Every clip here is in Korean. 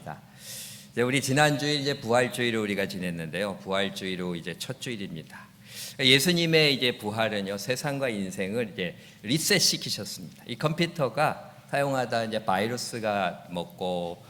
감사합니다. 이제 우리 지난주일 이제 부활주일을 우리가 지냈는데요. 부활주일로 이제 첫 주일입니다. 예수님의 이제 부활은요, 세상과 인생을 이제 리셋시키셨습니다. 이 컴퓨터가 사용하다 이제 바이러스가 먹고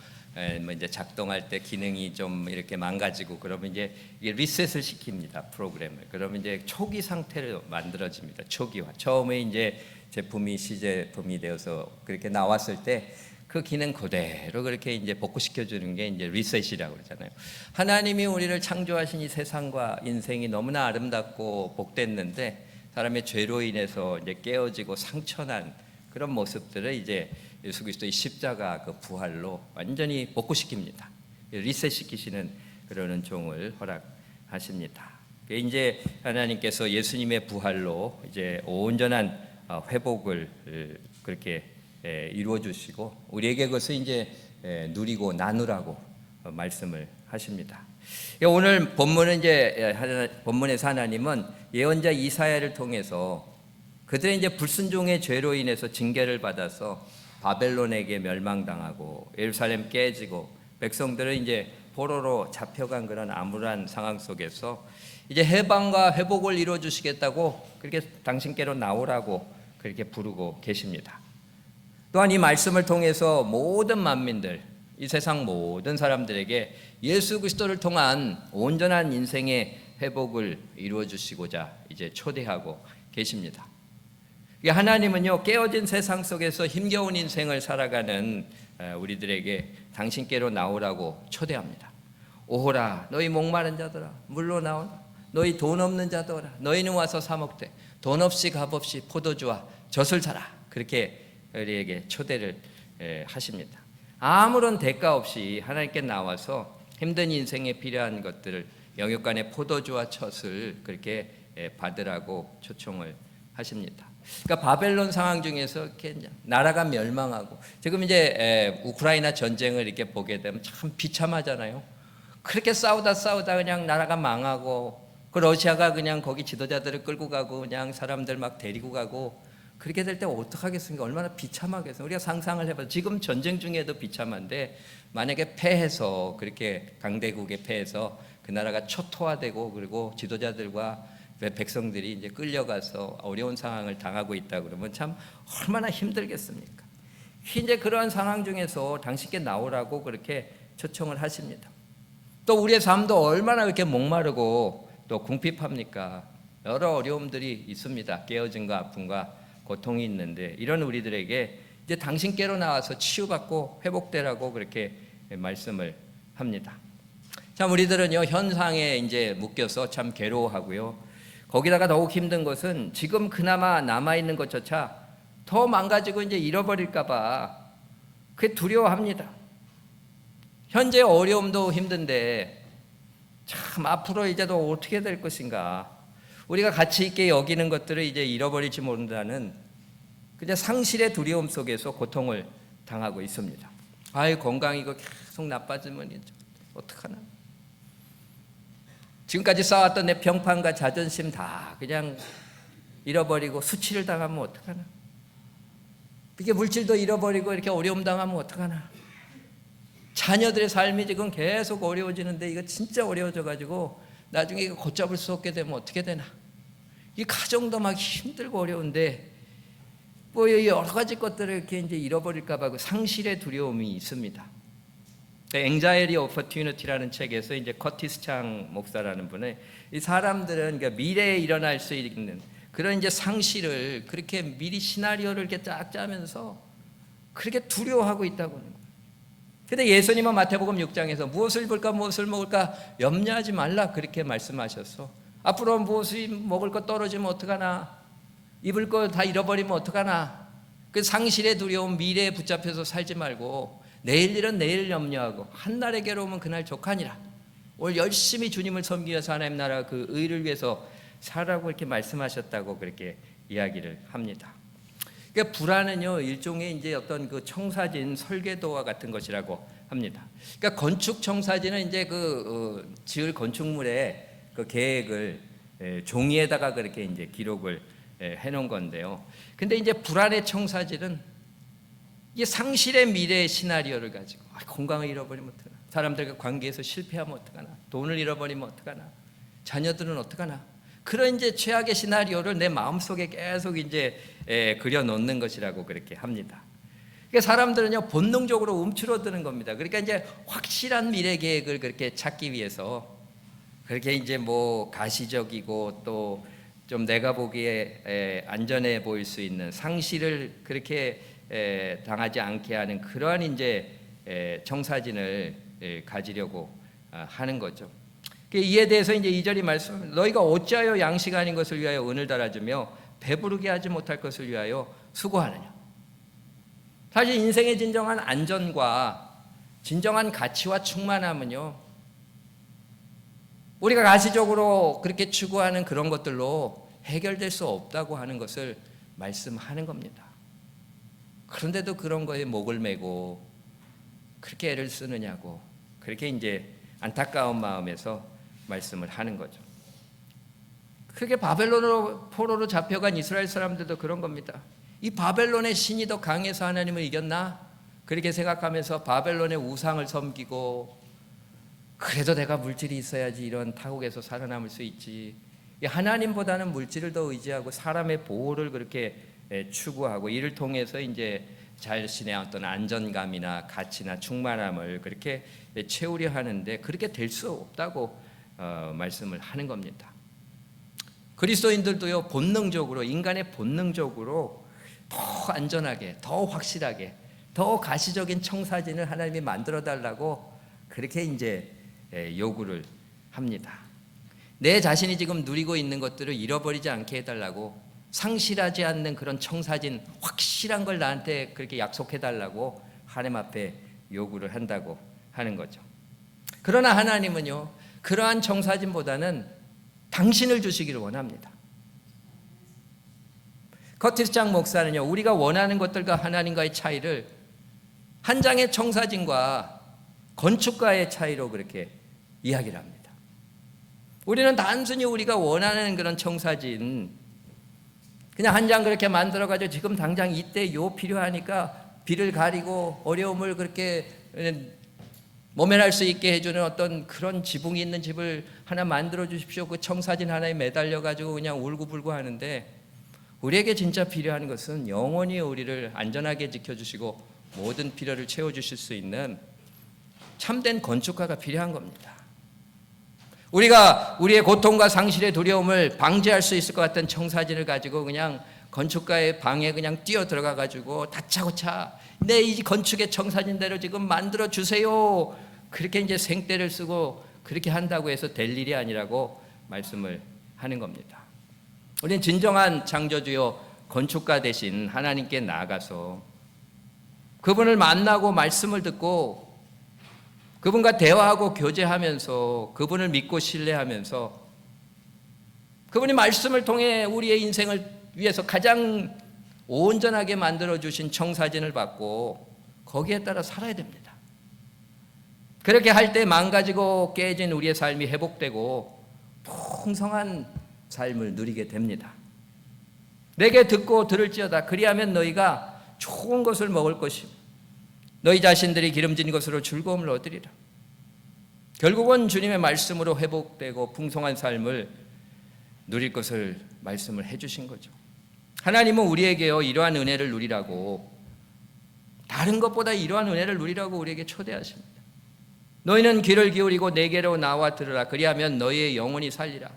뭐 이제 작동할 때 기능이 좀 이렇게 망가지고 그러면 이제 이게 리셋을 시킵니다, 프로그램을. 그러면 이제 초기 상태로 만들어집니다. 초기화. 처음에 이제 제품이 시제품이 되어서 그렇게 나왔을 때 그 기능 그대로 그렇게 이제 복구시켜 주는 게 이제 리셋이라고 그러잖아요. 하나님이 우리를 창조하신 이 세상과 인생이 너무나 아름답고 복됐는데 사람의 죄로 인해서 이제 깨어지고 상처난 그런 모습들을 이제 예수 그리스도의 십자가 그 부활로 완전히 복구시킵니다. 리셋시키시는 그러는 종을 허락하십니다. 이제 하나님께서 예수님의 부활로 이제 온전한 회복을 그렇게 이루어 주시고 우리에게 그것을 이제 누리고 나누라고 말씀을 하십니다. 오늘 본문은 이제 본문에서 하나님은 예언자 이사야를 통해서 그들의 이제 불순종의 죄로 인해서 징계를 받아서 바벨론에게 멸망당하고 예루살렘 깨지고 백성들은 이제 포로로 잡혀간 그런 암울한 상황 속에서 이제 해방과 회복을 이루어 주시겠다고 그렇게 당신께로 나오라고 그렇게 부르고 계십니다. 또한 이 말씀을 통해서 모든 만민들, 이 세상 모든 사람들에게 예수 그리스도를 통한 온전한 인생의 회복을 이루어 주시고자 이제 초대하고 계십니다. 하나님은요, 깨어진 세상 속에서 힘겨운 인생을 살아가는 우리들에게 당신께로 나오라고 초대합니다. 오호라, 너희 목마른 자들아, 물로 나오라. 너희 돈 없는 자들아, 너희는 와서 사 먹되 돈 없이 값 없이 포도주와 젖을 사라. 그렇게 우리에게 초대를 하십니다. 아무런 대가 없이 하나님께 나와서 힘든 인생에 필요한 것들을 영육간의 포도주와 젖을 그렇게 받으라고 초청을 하십니다. 그러니까 바벨론 상황 중에서 이렇게 나라가 멸망하고 지금 이제 우크라이나 전쟁을 이렇게 보게 되면 참 비참하잖아요. 그렇게 싸우다 그냥 나라가 망하고 그 러시아가 그냥 거기 지도자들을 끌고 가고 그냥 사람들 막 데리고 가고 그렇게 될 때 어떡하겠습니까? 얼마나 비참하겠어요. 우리가 상상을 해봐도 지금 전쟁 중에도 비참한데 만약에 패해서 그렇게 강대국에 패해서 그 나라가 초토화되고 그리고 지도자들과 백성들이 이제 끌려가서 어려운 상황을 당하고 있다 그러면 참 얼마나 힘들겠습니까? 이제 그러한 상황 중에서 당신께 나오라고 그렇게 초청을 하십니다. 또 우리의 삶도 얼마나 그렇게 목마르고 또 궁핍합니까? 여러 어려움들이 있습니다. 깨어짐과 아픔과 고통이 있는데 이런 우리들에게 이제 당신께로 나와서 치유받고 회복되라고 그렇게 말씀을 합니다. 참 우리들은요, 현상에 이제 묶여서 참 괴로워하고요. 거기다가 더욱 힘든 것은 지금 그나마 남아있는 것조차 더 망가지고 이제 잃어버릴까봐 그게 두려워합니다. 현재 어려움도 힘든데 참 앞으로 이제도 어떻게 될 것인가. 우리가 가치 있게 여기는 것들을 이제 잃어버릴지 모른다는 그냥 상실의 두려움 속에서 고통을 당하고 있습니다. 아이, 건강 이거 계속 나빠지면 어떡하나. 지금까지 쌓았던 내 평판과 자존심 다 그냥 잃어버리고 수치를 당하면 어떡하나. 이게 물질도 잃어버리고 이렇게 어려움 당하면 어떡하나. 자녀들의 삶이 지금 계속 어려워지는데 이거 진짜 어려워져가지고 나중에 이거 걷잡을 수 없게 되면 어떻게 되나. 이 가정도 막 힘들고 어려운데 뭐 여러 가지 것들을 이렇게 이제 잃어버릴까봐 그 상실의 두려움이 있습니다. Anxiety Opportunity라는 책에서 이제 커티스 창 목사라는 분의 이 사람들은 그러니까 미래에 일어날 수 있는 그런 이제 상실을 그렇게 미리 시나리오를 이렇게 쫙 짜면서 그렇게 두려워하고 있다고 하는 거예요. 근데 예수님은 마태복음 6장에서 무엇을 입을까 무엇을 먹을까 염려하지 말라 그렇게 말씀하셔서 앞으로 무엇을 먹을 것 떨어지면 어떡하나, 입을 거 다 잃어버리면 어떡하나, 그 상실의 두려움 미래에 붙잡혀서 살지 말고 내일 일은 내일 염려하고 한날의 괴로움은 그날 족하니라. 오늘 열심히 주님을 섬기기 위해서 하나님 나라 그 의를 위해서 살라고 이렇게 말씀하셨다고 그렇게 이야기를 합니다. 그러니까 불안은요, 일종의 이제 어떤 그 청사진 설계도와 같은 것이라고 합니다. 그러니까 건축 청사진은 이제 지을 건축물의 그 계획을 종이에다가 그렇게 이제 기록을 해놓은 건데요. 근데 이제 불안의 청사진은 이게 상실의 미래의 시나리오를 가지고 건강을 잃어버리면 어떡하나, 사람들과 관계에서 실패하면 어떡하나, 돈을 잃어버리면 어떡하나, 자녀들은 어떡하나, 그런 이제 최악의 시나리오를 내 마음속에 계속 이제 그려놓는 것이라고 그렇게 합니다. 그러니까 사람들은요 본능적으로 움츠러드는 겁니다. 그러니까 이제 확실한 미래 계획을 그렇게 찾기 위해서 그렇게 이제 뭐 가시적이고 또 좀 내가 보기에 안전해 보일 수 있는 상실을 그렇게 당하지 않게 하는 그러한 이제 청사진을 가지려고 하는 거죠. 이에 대해서 이제 2절이 말씀, 너희가 어찌하여 양식 아닌 것을 위하여 은을 달아주며 배부르게 하지 못할 것을 위하여 수고하느냐. 사실 인생의 진정한 안전과 진정한 가치와 충만함은요, 우리가 가시적으로 그렇게 추구하는 그런 것들로 해결될 수 없다고 하는 것을 말씀하는 겁니다. 그런데도 그런 거에 목을 매고 그렇게 애를 쓰느냐고, 그렇게 이제 안타까운 마음에서 말씀을 하는 거죠. 그게 바벨론으로 포로로 잡혀간 이스라엘 사람들도 그런 겁니다. 이 바벨론의 신이 더 강해서 하나님을 이겼나? 그렇게 생각하면서 바벨론의 우상을 섬기고, 그래도 내가 물질이 있어야지 이런 타국에서 살아남을 수 있지, 하나님보다는 물질을 더 의지하고 사람의 보호를 그렇게 추구하고, 이를 통해서 이제 자신의 어떤 안전감이나 가치나 충만함을 그렇게 채우려 하는데 그렇게 될 수 없다고 말씀을 하는 겁니다. 그리스도인들도요, 본능적으로, 인간의 본능적으로 더 안전하게, 더 확실하게, 더 가시적인 청사진을 하나님이 만들어 달라고 그렇게 이제 요구를 합니다. 내 자신이 지금 누리고 있는 것들을 잃어버리지 않게 해달라고, 상실하지 않는 그런 청사진, 확실한 걸 나한테 그렇게 약속해 달라고 하나님 앞에 요구를 한다고 하는 거죠. 그러나 하나님은요, 그러한 청사진보다는 당신을 주시기를 원합니다. 커티스 장 목사는요, 우리가 원하는 것들과 하나님과의 차이를 한 장의 청사진과 건축가의 차이로 그렇게 이야기를 합니다. 우리는 단순히 우리가 원하는 그런 청사진, 그냥 한 장 그렇게 만들어가지고 지금 당장 이때 요 필요하니까 비를 가리고 어려움을 그렇게 모면할 수 있게 해주는 어떤 그런 지붕이 있는 집을 하나 만들어 주십시오. 그 청사진 하나에 매달려가지고 그냥 울고불고 하는데, 우리에게 진짜 필요한 것은 영원히 우리를 안전하게 지켜주시고 모든 필요를 채워주실 수 있는 참된 건축가가 필요한 겁니다. 우리가 우리의 고통과 상실의 두려움을 방지할 수 있을 것 같은 청사진을 가지고 그냥 건축가의 방에 그냥 뛰어 들어가 가지고 다짜고짜 내 이 건축의 청사진대로 지금 만들어 주세요, 그렇게 이제 생떼를 쓰고 그렇게 한다고 해서 될 일이 아니라고 말씀을 하는 겁니다. 우리는 진정한 창조주요 건축가 대신 하나님께 나아가서 그분을 만나고 말씀을 듣고 그분과 대화하고 교제하면서 그분을 믿고 신뢰하면서 그분이 말씀을 통해 우리의 인생을 위해서 가장 온전하게 만들어주신 청사진을 받고 거기에 따라 살아야 됩니다. 그렇게 할 때 망가지고 깨진 우리의 삶이 회복되고 풍성한 삶을 누리게 됩니다. 내게 듣고 들을지어다 그리하면 너희가 좋은 것을 먹을 것이고 너희 자신들이 기름진 것으로 즐거움을 얻으리라. 결국은 주님의 말씀으로 회복되고 풍성한 삶을 누릴 것을 말씀을 해주신 거죠. 하나님은 우리에게요, 이러한 은혜를 누리라고, 다른 것보다 이러한 은혜를 누리라고 우리에게 초대하십니다. 너희는 귀를 기울이고 내게로 나와 들으라. 그리하면 너희의 영혼이 살리라.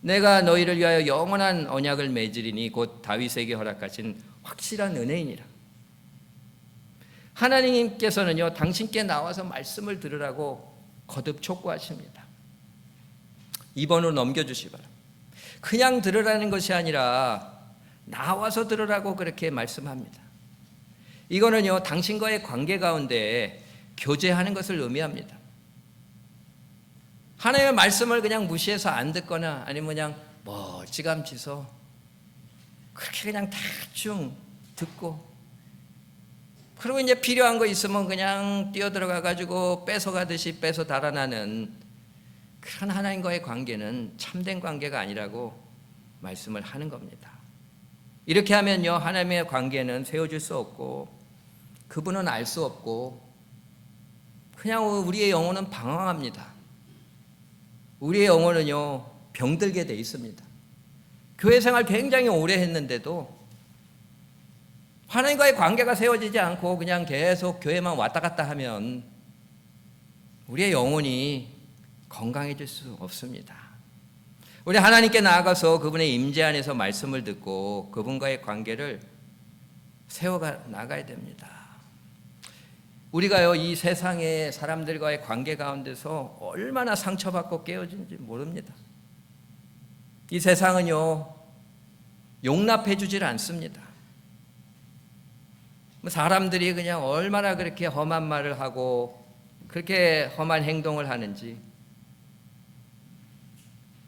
내가 너희를 위하여 영원한 언약을 맺으리니 곧 다윗에게 허락하신 확실한 은혜이니라. 하나님께서는요, 당신께 나와서 말씀을 들으라고 거듭 촉구하십니다. 2번으로 넘겨주시 바랍니다. 그냥 들으라는 것이 아니라 나와서 들으라고 그렇게 말씀합니다. 이거는요, 당신과의 관계 가운데 교제하는 것을 의미합니다. 하나님의 말씀을 그냥 무시해서 안 듣거나 아니면 그냥 멀찌감치서 그렇게 그냥 대충 듣고, 그리고 이제 필요한 거 있으면 그냥 뛰어들어가 가지고 뺏어가듯이 뺏어 달아나는 그런 하나님과의 관계는 참된 관계가 아니라고 말씀을 하는 겁니다. 이렇게 하면요, 하나님의 관계는 세워질 수 없고 그분은 알 수 없고 그냥 우리의 영혼은 방황합니다. 우리의 영혼은요, 병들게 돼 있습니다. 교회 생활 굉장히 오래 했는데도 하나님과의 관계가 세워지지 않고 그냥 계속 교회만 왔다 갔다 하면 우리의 영혼이 건강해질 수 없습니다. 우리 하나님께 나아가서 그분의 임재 안에서 말씀을 듣고 그분과의 관계를 세워가 나가야 됩니다. 우리가요, 이 세상의 사람들과의 관계 가운데서 얼마나 상처받고 깨어진지 모릅니다. 이 세상은요, 용납해 주질 않습니다. 사람들이 그냥 얼마나 그렇게 험한 말을 하고 그렇게 험한 행동을 하는지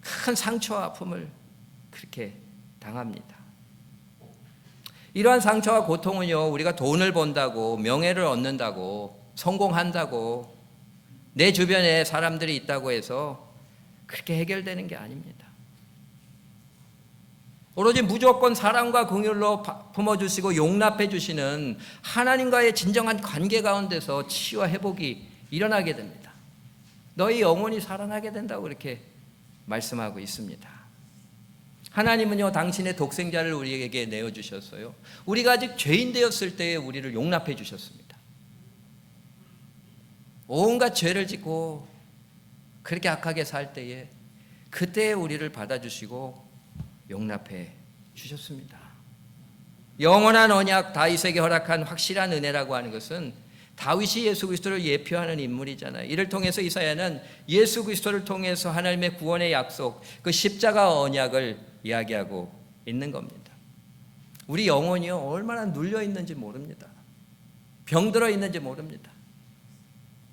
큰 상처와 아픔을 그렇게 당합니다. 이러한 상처와 고통은요, 우리가 돈을 번다고, 명예를 얻는다고, 성공한다고, 내 주변에 사람들이 있다고 해서 그렇게 해결되는 게 아닙니다. 오로지 무조건 사랑과 긍휼로 품어주시고 용납해 주시는 하나님과의 진정한 관계 가운데서 치유와 회복이 일어나게 됩니다. 너희 영혼이 살아나게 된다고 이렇게 말씀하고 있습니다. 하나님은요, 당신의 독생자를 우리에게 내어주셨어요. 우리가 아직 죄인 되었을 때에 우리를 용납해 주셨습니다. 온갖 죄를 짓고 그렇게 악하게 살 때에 그때 우리를 받아주시고 용납해 주셨습니다. 영원한 언약, 다윗에게 허락한 확실한 은혜라고 하는 것은 다윗이 예수 그리스도를 예표하는 인물이잖아요. 이를 통해서 이사야는 예수 그리스도를 통해서 하나님의 구원의 약속, 그 십자가 언약을 이야기하고 있는 겁니다. 우리 영혼이요, 얼마나 눌려 있는지 모릅니다. 병들어 있는지 모릅니다.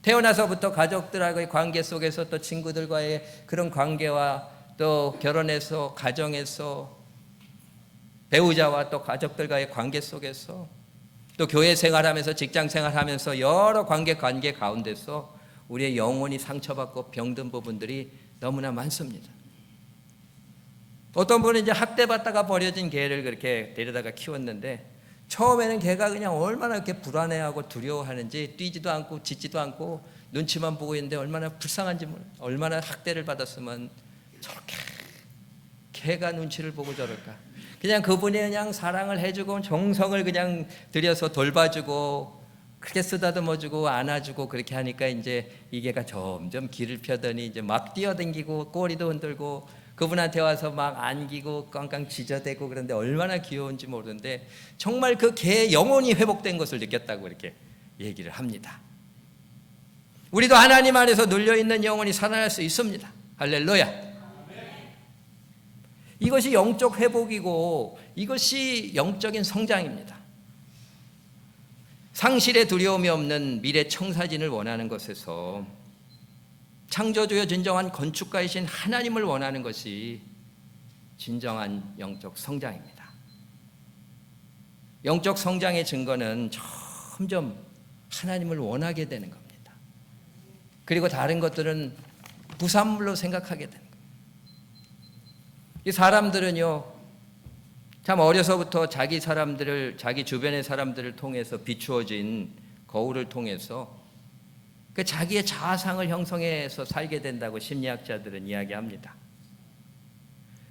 태어나서부터 가족들과의 관계 속에서 또 친구들과의 그런 관계와 또 결혼해서 가정에서 배우자와 또 가족들과의 관계 속에서 또 교회 생활하면서 직장 생활하면서 여러 관계 가운데서 우리의 영혼이 상처받고 병든 부분들이 너무나 많습니다. 어떤 분은 이제 학대받다가 버려진 개를 그렇게 데려다가 키웠는데 처음에는 개가 그냥 얼마나 이렇게 불안해하고 두려워하는지 뛰지도 않고 짖지도 않고 눈치만 보고 있는데 얼마나 불쌍한지 얼마나 학대를 받았으면 저렇게 개가 눈치를 보고 저럴까. 그냥 그분이 그냥 사랑을 해주고 정성을 그냥 들여서 돌봐주고 그렇게 쓰다듬어주고 안아주고 그렇게 하니까 이제 이 개가 점점 길을 펴더니 이제 막 뛰어댕기고 꼬리도 흔들고 그분한테 와서 막 안기고 깡깡 짖어대고 그런데 얼마나 귀여운지 모르는데 정말 그 개의 영혼이 회복된 것을 느꼈다고 이렇게 얘기를 합니다. 우리도 하나님 안에서 눌려있는 영혼이 살아날 수 있습니다. 할렐루야. 이것이 영적 회복이고 이것이 영적인 성장입니다. 상실의 두려움이 없는 미래 청사진을 원하는 것에서 창조주여 진정한 건축가이신 하나님을 원하는 것이 진정한 영적 성장입니다. 영적 성장의 증거는 점점 하나님을 원하게 되는 겁니다. 그리고 다른 것들은 부산물로 생각하게 되는 겁니다. 이 사람들은요, 참 어려서부터 자기 주변의 사람들을 통해서 비추어진 거울을 통해서 그 자기의 자아상을 형성해서 살게 된다고 심리학자들은 이야기합니다.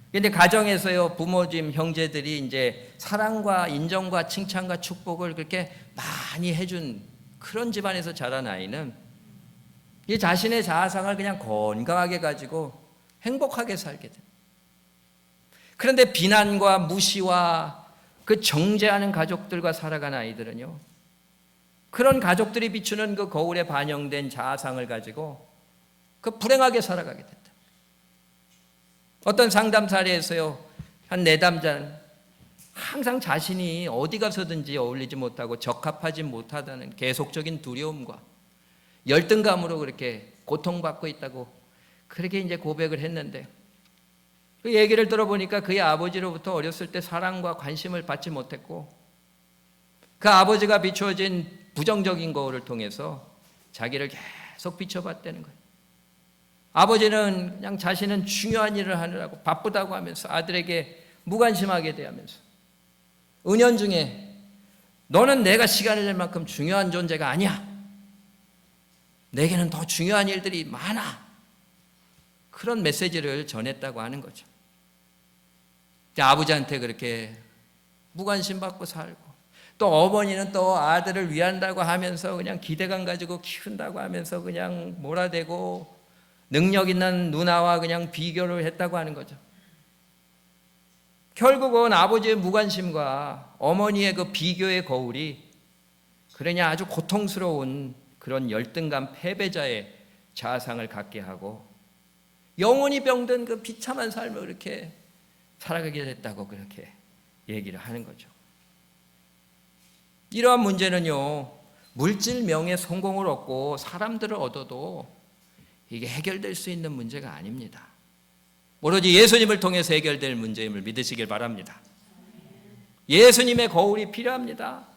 그런데 가정에서요, 부모님, 형제들이 이제 사랑과 인정과 칭찬과 축복을 그렇게 많이 해준 그런 집안에서 자란 아이는 이 자신의 자아상을 그냥 건강하게 가지고 행복하게 살게 됩니다. 그런데 비난과 무시와 그 정죄하는 가족들과 살아간 아이들은요, 그런 가족들이 비추는 그 거울에 반영된 자아상을 가지고 그 불행하게 살아가게 된다. 어떤 상담 사례에서요, 한 내담자는 항상 자신이 어디 가서든지 어울리지 못하고 적합하지 못하다는 계속적인 두려움과 열등감으로 그렇게 고통받고 있다고 그렇게 이제 고백을 했는데 그 얘기를 들어보니까 그의 아버지로부터 어렸을 때 사랑과 관심을 받지 못했고 그 아버지가 비추어진 부정적인 거울을 통해서 자기를 계속 비춰봤다는 거예요. 아버지는 그냥 자신은 중요한 일을 하느라고 바쁘다고 하면서 아들에게 무관심하게 대하면서 은연중에 너는 내가 시간을 낼 만큼 중요한 존재가 아니야. 내게는 더 중요한 일들이 많아. 그런 메시지를 전했다고 하는 거죠. 아버지한테 그렇게 무관심 받고 살고, 또 어머니는 또 아들을 위한다고 하면서 그냥 기대감 가지고 키운다고 하면서 그냥 몰아대고 능력 있는 누나와 그냥 비교를 했다고 하는 거죠. 결국은 아버지의 무관심과 어머니의 그 비교의 거울이 그러냐 아주 고통스러운 그런 열등감 패배자의 자아상을 갖게 하고 영혼이 병든 그 비참한 삶을 그렇게 살아가게 됐다고 그렇게 얘기를 하는 거죠. 이러한 문제는요, 물질 명예 성공을 얻고 사람들을 얻어도 이게 해결될 수 있는 문제가 아닙니다. 오로지 예수님을 통해서 해결될 문제임을 믿으시길 바랍니다. 예수님의 거울이 필요합니다.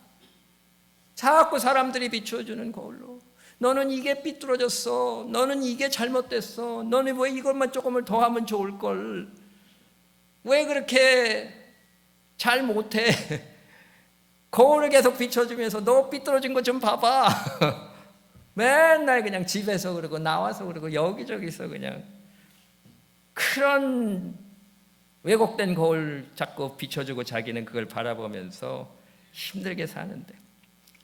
자꾸 사람들이 비추어주는 거울로, 너는 이게 삐뚤어졌어, 너는 이게 잘못됐어, 너는 왜 이것만 조금을 더 하면 좋을걸, 왜 그렇게 잘 못해, 거울을 계속 비춰주면서 너 삐뚤어진 거 좀 봐봐. 맨날 그냥 집에서 그러고 나와서 그러고 여기저기서 그냥 그런 왜곡된 거울 자꾸 비춰주고 자기는 그걸 바라보면서 힘들게 사는데,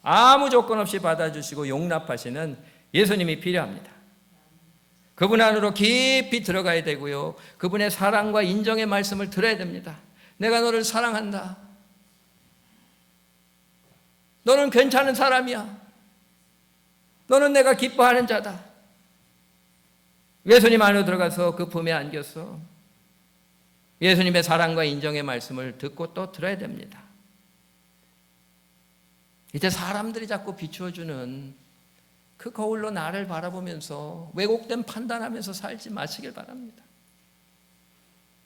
아무 조건 없이 받아주시고 용납하시는 예수님이 필요합니다. 그분 안으로 깊이 들어가야 되고요, 그분의 사랑과 인정의 말씀을 들어야 됩니다. 내가 너를 사랑한다, 너는 괜찮은 사람이야, 너는 내가 기뻐하는 자다. 예수님 안으로 들어가서 그 품에 안겨서 예수님의 사랑과 인정의 말씀을 듣고 또 들어야 됩니다. 이제 사람들이 자꾸 비추어주는 그 거울로 나를 바라보면서 왜곡된 판단하면서 살지 마시길 바랍니다.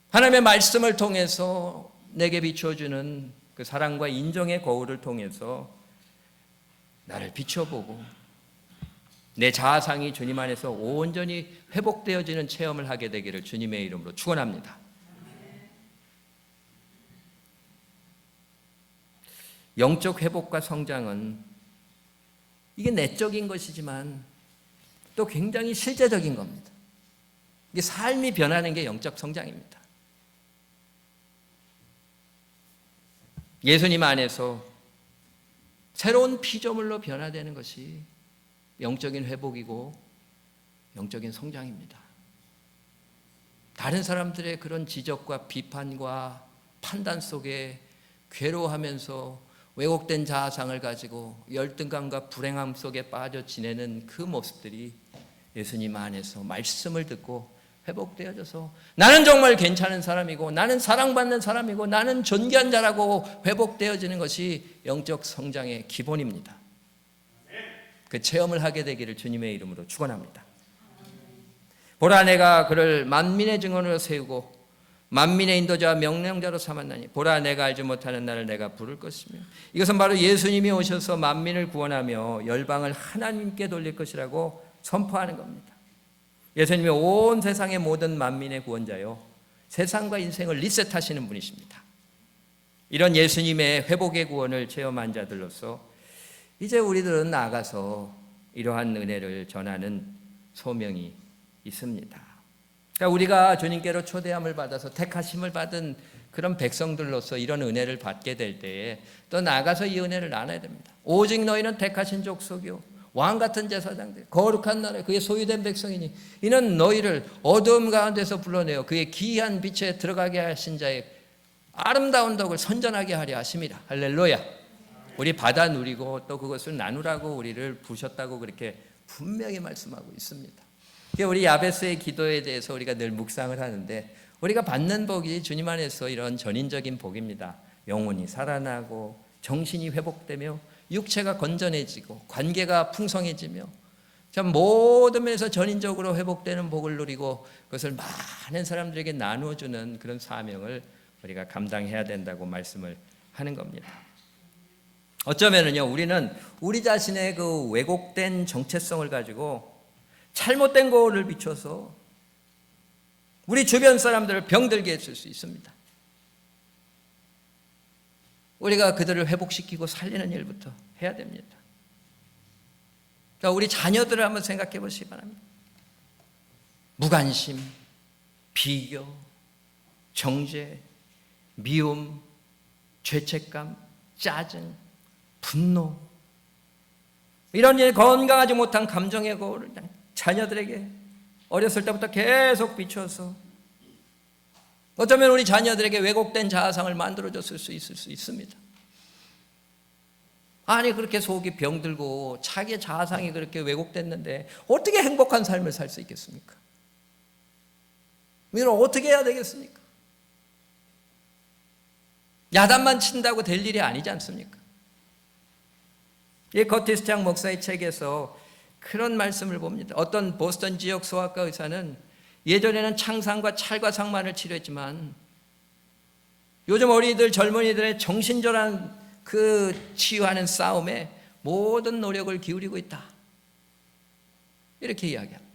하나님의 말씀을 통해서 내게 비추어주는 그 사랑과 인정의 거울을 통해서 나를 비춰보고 내 자아상이 주님 안에서 온전히 회복되어지는 체험을 하게 되기를 주님의 이름으로 축원합니다. 영적 회복과 성장은 이게 내적인 것이지만 또 굉장히 실제적인 겁니다. 이게 삶이 변하는 게 영적 성장입니다. 예수님 안에서 새로운 피조물로 변화되는 것이 영적인 회복이고 영적인 성장입니다. 다른 사람들의 그런 지적과 비판과 판단 속에 괴로워하면서 왜곡된 자아상을 가지고 열등감과 불행함 속에 빠져 지내는 그 모습들이 예수님 안에서 말씀을 듣고 회복되어져서 나는 정말 괜찮은 사람이고 나는 사랑받는 사람이고 나는 존귀한 자라고 회복되어지는 것이 영적 성장의 기본입니다. 그 체험을 하게 되기를 주님의 이름으로 축원합니다. 보라, 내가 그를 만민의 증언으로 세우고 만민의 인도자와 명령자로 삼았나니 보라, 내가 알지 못하는 나를 내가 부를 것이며. 이것은 바로 예수님이 오셔서 만민을 구원하며 열방을 하나님께 돌릴 것이라고 선포하는 겁니다. 예수님이 온 세상의 모든 만민의 구원자요, 세상과 인생을 리셋하시는 분이십니다. 이런 예수님의 회복의 구원을 체험한 자들로서 이제 우리들은 나아가서 이러한 은혜를 전하는 소명이 있습니다. 그러니까 우리가 주님께로 초대함을 받아서 택하심을 받은 그런 백성들로서 이런 은혜를 받게 될 때에 또 나아가서 이 은혜를 나눠야 됩니다. 오직 너희는 택하신 족속이요 왕같은 제사장들, 거룩한 나라, 그의 소유된 백성이니 이는 너희를 어두움 가운데서 불러내어 그의 기이한 빛에 들어가게 하신 자의 아름다운 덕을 선전하게 하려 하심이라. 할렐루야. 우리 받아 누리고 또 그것을 나누라고 우리를 부르셨다고 그렇게 분명히 말씀하고 있습니다. 우리 야베스의 기도에 대해서 우리가 늘 묵상을 하는데 우리가 받는 복이 주님 안에서 이런 전인적인 복입니다. 영혼이 살아나고 정신이 회복되며 육체가 건전해지고 관계가 풍성해지며 참 모든 면에서 전인적으로 회복되는 복을 누리고 그것을 많은 사람들에게 나누어주는 그런 사명을 우리가 감당해야 된다고 말씀을 하는 겁니다. 어쩌면은요, 우리는 우리 자신의 그 왜곡된 정체성을 가지고 잘못된 거울을 비춰서 우리 주변 사람들을 병들게 했을 수 있습니다. 우리가 그들을 회복시키고 살리는 일부터 해야 됩니다. 그러니까 우리 자녀들을 한번 생각해 보시기 바랍니다. 무관심, 비교, 정죄, 미움, 죄책감, 짜증, 분노, 이런 일 건강하지 못한 감정의 거울을 자녀들에게 어렸을 때부터 계속 비춰서 어쩌면 우리 자녀들에게 왜곡된 자아상을 만들어줬을 수 있을 수 있습니다. 아니 그렇게 속이 병들고 자기의 자아상이 그렇게 왜곡됐는데 어떻게 행복한 삶을 살 수 있겠습니까? 이걸 어떻게 해야 되겠습니까? 야단만 친다고 될 일이 아니지 않습니까? 이 커티스 장 목사의 책에서 그런 말씀을 봅니다. 어떤 보스턴 지역 소아과 의사는 예전에는 창상과 찰과상만을 치료했지만 요즘 어린이들, 젊은이들의 정신질환 그 치유하는 싸움에 모든 노력을 기울이고 있다. 이렇게 이야기합니다.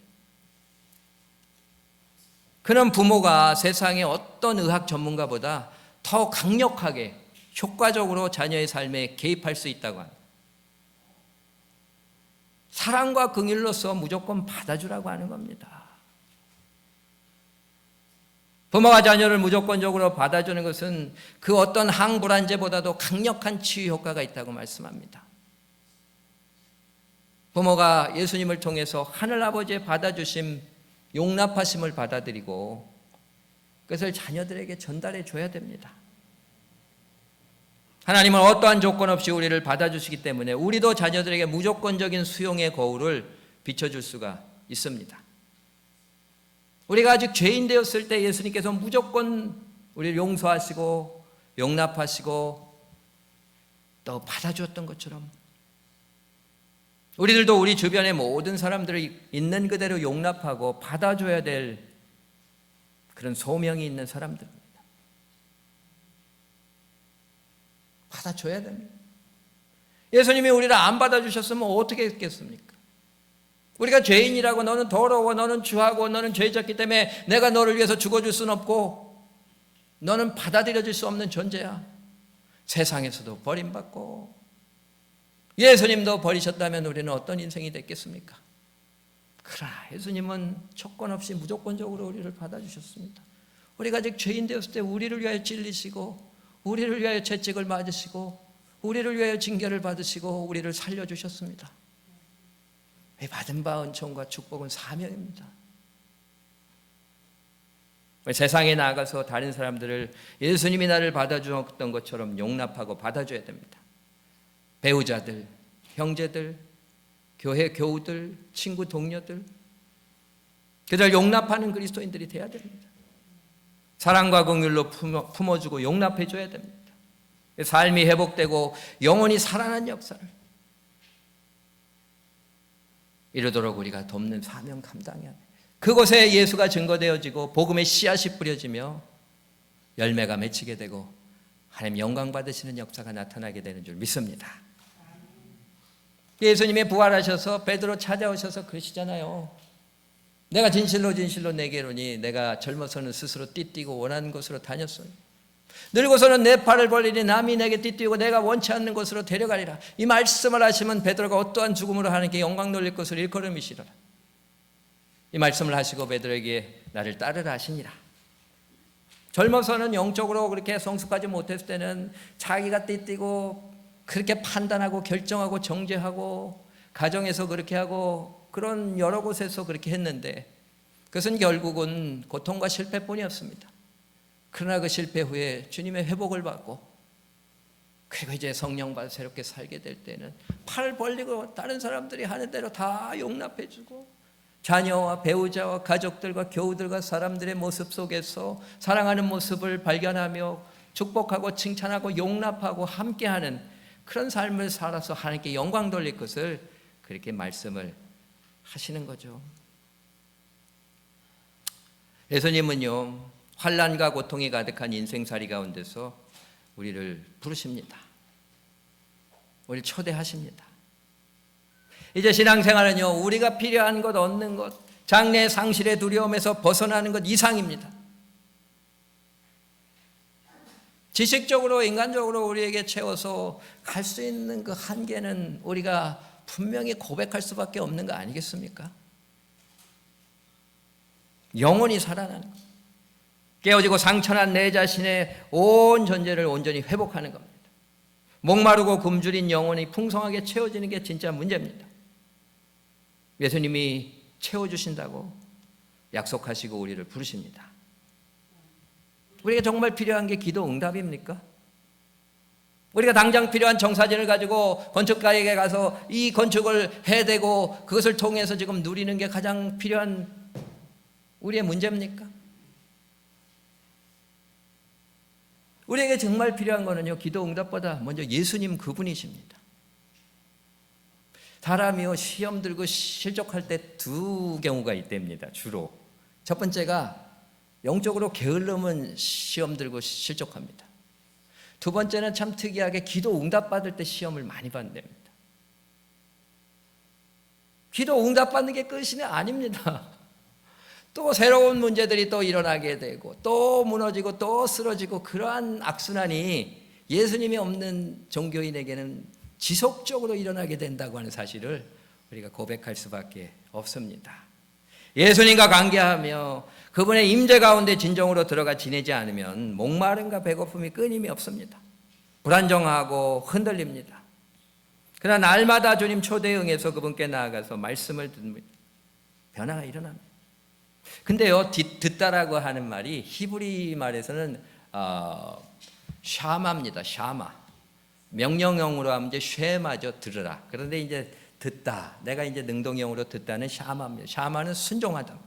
그는 부모가 세상의 어떤 의학 전문가보다 더 강력하게 효과적으로 자녀의 삶에 개입할 수 있다고 합니다. 사랑과 긍휼로서 무조건 받아주라고 하는 겁니다. 부모가 자녀를 무조건적으로 받아주는 것은 그 어떤 항불안제보다도 강력한 치유 효과가 있다고 말씀합니다. 부모가 예수님을 통해서 하늘아버지의 받아주심, 용납하심을 받아들이고 그것을 자녀들에게 전달해 줘야 됩니다. 하나님은 어떠한 조건 없이 우리를 받아주시기 때문에 우리도 자녀들에게 무조건적인 수용의 거울을 비춰줄 수가 있습니다. 우리가 아직 죄인 되었을 때 예수님께서 무조건 우리를 용서하시고 용납하시고 또 받아주었던 것처럼 우리들도 우리 주변의 모든 사람들을 있는 그대로 용납하고 받아줘야 될 그런 소명이 있는 사람들입니다. 받아줘야 됩니다. 예수님이 우리를 안 받아주셨으면 어떻게 했겠습니까? 우리가 죄인이라고 너는 더러워, 너는 주하고 너는 죄졌기 때문에 내가 너를 위해서 죽어줄 수는 없고 너는 받아들여질 수 없는 존재야. 세상에서도 버림받고 예수님도 버리셨다면 우리는 어떤 인생이 됐겠습니까? 그러나 예수님은 조건 없이 무조건적으로 우리를 받아주셨습니다. 우리가 아직 죄인 되었을 때 우리를 위하여 찔리시고 우리를 위하여 채찍을 맞으시고 우리를 위하여 징계를 받으시고 우리를 살려주셨습니다. 받은 바 은총과 축복은 사명입니다. 세상에 나가서 다른 사람들을 예수님이 나를 받아주었던 것처럼 용납하고 받아줘야 됩니다. 배우자들, 형제들, 교회 교우들, 친구 동료들 그들 용납하는 그리스도인들이 되어야 됩니다. 사랑과 긍휼로 품어주고 용납해줘야 됩니다. 삶이 회복되고 영혼이 살아난 역사를 이루도록 우리가 돕는 사명 감당해야 합니다. 그곳에 예수가 증거되어지고 복음의 씨앗이 뿌려지며 열매가 맺히게 되고 하나님 영광 받으시는 역사가 나타나게 되는 줄 믿습니다. 예수님이 부활하셔서 베드로 찾아오셔서 그러시잖아요. 내가 진실로 진실로 내게 이르노니 내가 젊어서는 스스로 띠뛰고 원하는 곳으로 다녔어요. 늙어서는 내 팔을 벌리니 남이 내게 띠뛰고 내가 원치 않는 곳으로 데려가리라. 이 말씀을 하시면 베드로가 어떠한 죽음으로 하나님께 영광 돌릴 것을 일컬음이시더라. 이 말씀을 하시고 베드로에게 나를 따르라 하시니라. 젊어서는 영적으로 그렇게 성숙하지 못했을 때는 자기가 띠뛰고 그렇게 판단하고 결정하고 정죄하고 가정에서 그렇게 하고 그런 여러 곳에서 그렇게 했는데 그것은 결국은 고통과 실패뿐이었습니다. 그러나 그 실패 후에 주님의 회복을 받고 그리고 이제 성령 받아 새롭게 살게 될 때는 팔 벌리고 다른 사람들이 하는 대로 다 용납해 주고 자녀와 배우자와 가족들과 교우들과 사람들의 모습 속에서 사랑하는 모습을 발견하며 축복하고 칭찬하고 용납하고 함께하는 그런 삶을 살아서 하나님께 영광 돌릴 것을 그렇게 말씀을 하시는 거죠. 예수님은요 환난과 고통이 가득한 인생살이 가운데서 우리를 부르십니다. 우리를 초대하십니다. 이제 신앙생활은요 우리가 필요한 것 얻는 것 장래 상실의 두려움에서 벗어나는 것 이상입니다. 지식적으로 인간적으로 우리에게 채워서 갈 수 있는 그 한계는 우리가 분명히 고백할 수밖에 없는 거 아니겠습니까? 영원히 살아나는 것. 깨어지고 상처난 내 자신의 온 존재를 온전히 회복하는 겁니다. 목마르고 굶주린 영혼이 풍성하게 채워지는 게 진짜 문제입니다. 예수님이 채워주신다고 약속하시고 우리를 부르십니다. 우리가 정말 필요한 게 기도 응답입니까? 우리가 당장 필요한 정사진을 가지고 건축가에게 가서 이 건축을 해대고 그것을 통해서 지금 누리는 게 가장 필요한 우리의 문제입니까? 우리에게 정말 필요한 거는요, 기도 응답보다 먼저 예수님 그분이십니다. 사람이요, 시험 들고 실족할 때 두 경우가 있답니다. 주로 첫 번째가 영적으로 게을르면 시험 들고 실족합니다. 두 번째는 참 특이하게 기도 응답 받을 때 시험을 많이 받는답니다. 기도 응답 받는 게 끝이 아닙니다. 또 새로운 문제들이 또 일어나게 되고 또 무너지고 또 쓰러지고, 그러한 악순환이 예수님이 없는 종교인에게는 지속적으로 일어나게 된다고 하는 사실을 우리가 고백할 수밖에 없습니다. 예수님과 관계하며 그분의 임재 가운데 진정으로 들어가 지내지 않으면 목마름과 배고픔이 끊임이 없습니다. 불안정하고 흔들립니다. 그러나 날마다 주님 초대에 응해서 그분께 나아가서 말씀을 듣는 변화가 일어납니다. 근데요, 듣다라고 하는 말이 히브리 말에서는 샤마입니다. 샤마. 명령형으로 하면 이제 쉐마죠. 들으라. 그런데 이제 듣다, 내가 이제 능동형으로 듣다는 샤마입니다. 샤마는 순종하다.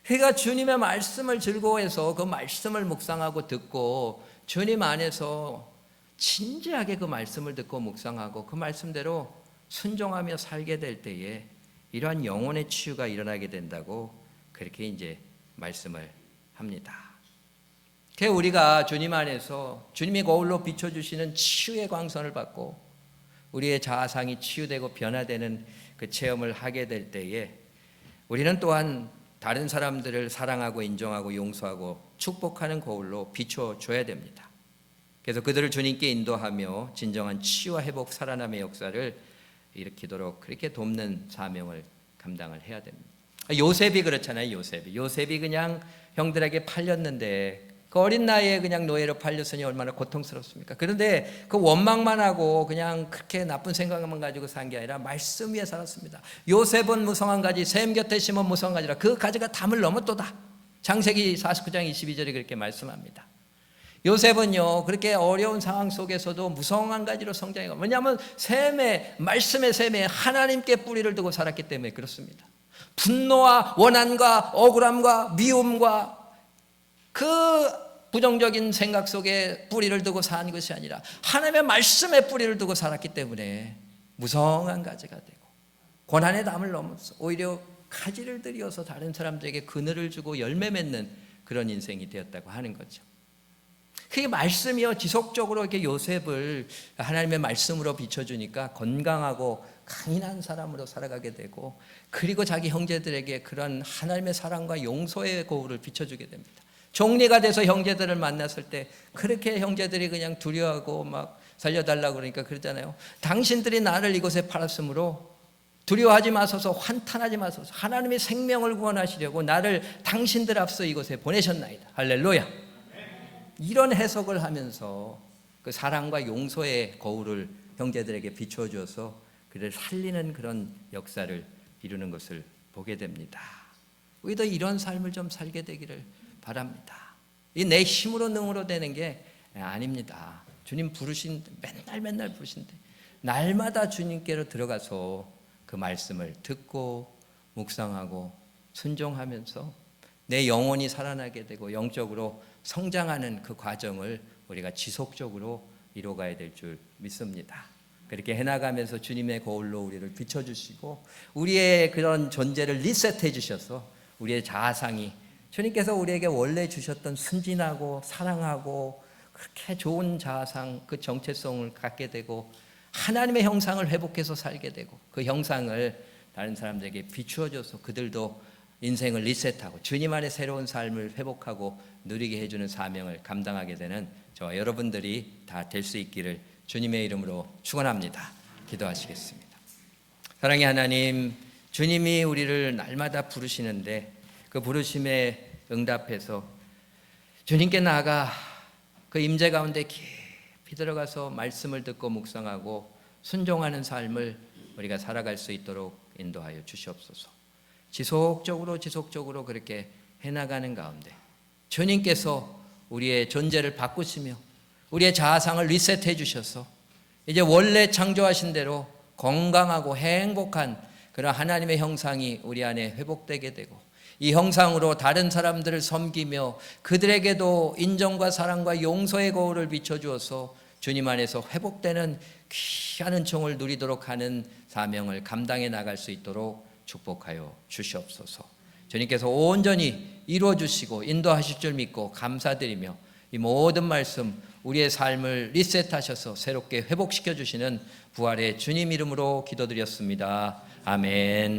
그러니까 주님의 말씀을 즐거워해서 그 말씀을 묵상하고 듣고 주님 안에서 진지하게 그 말씀을 듣고 묵상하고 그 말씀대로 순종하며 살게 될 때에 이러한 영혼의 치유가 일어나게 된다고 그렇게 이제 말씀을 합니다. 그래서 우리가 주님 안에서 주님이 거울로 비춰주시는 치유의 광선을 받고 우리의 자아상이 치유되고 변화되는 그 체험을 하게 될 때에 우리는 또한 다른 사람들을 사랑하고 인정하고 용서하고 축복하는 거울로 비춰줘야 됩니다. 그래서 그들을 주님께 인도하며 진정한 치유와 회복, 살아남의 역사를 일으키도록 그렇게 돕는 사명을 감당을 해야 됩니다. 요셉이 그렇잖아요. 요셉이 그냥 형들에게 팔렸는데 그 어린 나이에 그냥 노예로 팔렸으니 얼마나 고통스럽습니까? 그런데 그 원망만 하고 그냥 그렇게 나쁜 생각만 가지고 산 게 아니라 말씀 위에 살았습니다. 요셉은 무성한 가지, 샘 곁에 심은 무성한 가지라 그 가지가 담을 넘었도다. 창세기 49장 22절에 그렇게 말씀합니다. 요셉은요, 그렇게 어려운 상황 속에서도 무성한 가지로 성장해가. 왜냐하면 말씀의 샘에 하나님께 뿌리를 두고 살았기 때문에 그렇습니다. 분노와 원한과 억울함과 미움과 그 부정적인 생각 속에 뿌리를 두고 산 것이 아니라 하나님의 말씀에 뿌리를 두고 살았기 때문에 무성한 가지가 되고 고난의 담을 넘어서 오히려 가지를 들여서 다른 사람들에게 그늘을 주고 열매 맺는 그런 인생이 되었다고 하는 거죠. 그게 말씀이요, 지속적으로 이렇게 요셉을 하나님의 말씀으로 비춰주니까 건강하고 강인한 사람으로 살아가게 되고, 그리고 자기 형제들에게 그런 하나님의 사랑과 용서의 거울을 비춰주게 됩니다. 종리가 돼서 형제들을 만났을 때 그렇게 형제들이 그냥 두려워하고 막 살려달라고 그러니까 그러잖아요. 당신들이 나를 이곳에 팔았으므로 두려워하지 마소서, 환탄하지 마소서, 하나님의 생명을 구원하시려고 나를 당신들 앞서 이곳에 보내셨나이다. 할렐루야. 이런 해석을 하면서 그 사랑과 용서의 거울을 형제들에게 비춰줘서 그를 살리는 그런 역사를 이루는 것을 보게 됩니다. 우리도 이런 삶을 좀 살게 되기를 바랍니다. 이 내 힘으로 능으로 되는 게 아닙니다. 주님 부르신 맨날 부르신데 날마다 주님께로 들어가서 그 말씀을 듣고 묵상하고 순종하면서 내 영혼이 살아나게 되고 영적으로 성장하는 그 과정을 우리가 지속적으로 이루어가야 될 줄 믿습니다. 그렇게 해나가면서 주님의 거울로 우리를 비춰주시고 우리의 그런 존재를 리셋해 주셔서 우리의 자아상이 주님께서 우리에게 원래 주셨던 순진하고 사랑하고 그렇게 좋은 자아상, 그 정체성을 갖게 되고 하나님의 형상을 회복해서 살게 되고 그 형상을 다른 사람들에게 비추어줘서 그들도 인생을 리셋하고 주님 안에 새로운 삶을 회복하고 누리게 해주는 사명을 감당하게 되는 저와 여러분들이 다 될 수 있기를 주님의 이름으로 축원합니다. 기도하시겠습니다. 사랑의 하나님, 주님이 우리를 날마다 부르시는데 그 부르심에 응답해서 주님께 나아가 그 임재 가운데 깊이 들어가서 말씀을 듣고 묵상하고 순종하는 삶을 우리가 살아갈 수 있도록 인도하여 주시옵소서. 지속적으로 그렇게 해나가는 가운데 주님께서 우리의 존재를 바꾸시며 우리의 자아상을 리셋해 주셔서 이제 원래 창조하신 대로 건강하고 행복한 그런 하나님의 형상이 우리 안에 회복되게 되고 이 형상으로 다른 사람들을 섬기며 그들에게도 인정과 사랑과 용서의 거울을 비춰주어서 주님 안에서 회복되는 귀한 은총을 누리도록 하는 사명을 감당해 나갈 수 있도록 축복하여 주시옵소서. 주님께서 온전히 이루어 주시고 인도하실 줄 믿고 감사드리며 이 모든 말씀 우리의 삶을 리셋하셔서 새롭게 회복시켜 주시는 부활의 주님 이름으로 기도드렸습니다. 아멘.